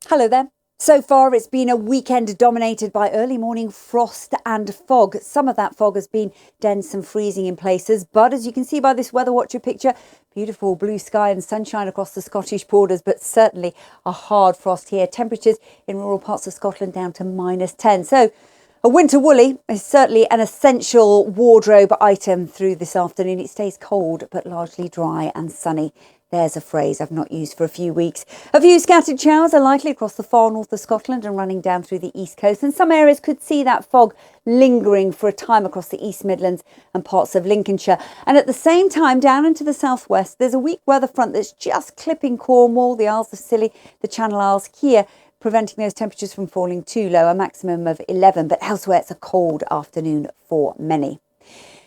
Hello there. So far, it's been a weekend dominated by early morning frost and fog. Some of that fog has been dense and freezing in places, but as you can see by this Weather Watcher picture, beautiful blue sky and sunshine across the Scottish borders, but certainly a hard frost here. Temperatures in rural parts of Scotland down to -10. So a winter woolly is certainly an essential wardrobe item through this afternoon. It stays cold, but largely dry and sunny. There's a phrase I've not used for a few weeks. A few scattered showers are likely across the far north of Scotland and running down through the east coast. And some areas could see that fog lingering for a time across the East Midlands and parts of Lincolnshire. And at the same time, down into the southwest, there's a weak weather front that's just clipping Cornwall, the Isles of Scilly, the Channel Isles here, preventing those temperatures from falling too low, a maximum of 11. But elsewhere, it's a cold afternoon for many.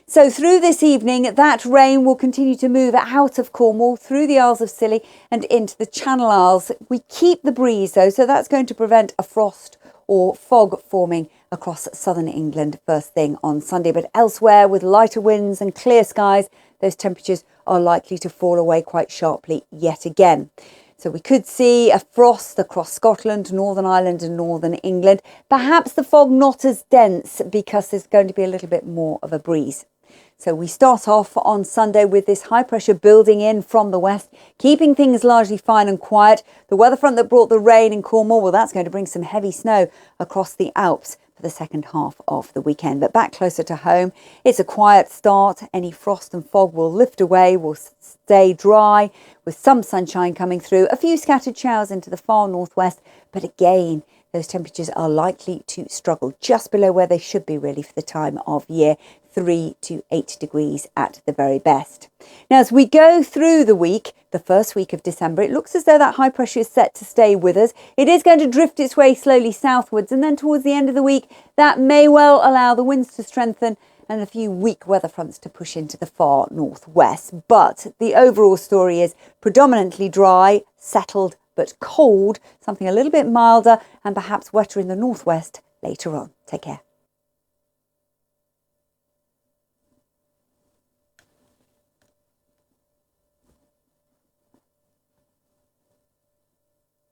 So through this evening, that rain will continue to move out of Cornwall, through the Isles of Scilly and into the Channel Isles. We keep the breeze though, so that's going to prevent a frost or fog forming across southern England first thing on Sunday. But elsewhere, with lighter winds and clear skies, those temperatures are likely to fall away quite sharply yet again. So we could see a frost across Scotland, Northern Ireland and Northern England. Perhaps the fog not as dense because there's going to be a little bit more of a breeze. So we start off on Sunday with this high pressure building in from the west, keeping things largely fine and quiet. The weather front that brought the rain in Cornwall, well, that's going to bring some heavy snow across the Alps for the second half of the weekend. But back closer to home, it's a quiet start. Any frost and fog will lift away, will stay dry with some sunshine coming through. A few scattered showers into the far northwest, but again, those temperatures are likely to struggle just below where they should be really for the time of year, 3 to 8 degrees at the very best. Now, as we go through the week, the first week of December, it looks as though that high pressure is set to stay with us. It is going to drift its way slowly southwards, and then towards the end of the week, that may well allow the winds to strengthen and a few weak weather fronts to push into the far northwest. But the overall story is predominantly dry, settled, but cold, something a little bit milder and perhaps wetter in the northwest later on. Take care.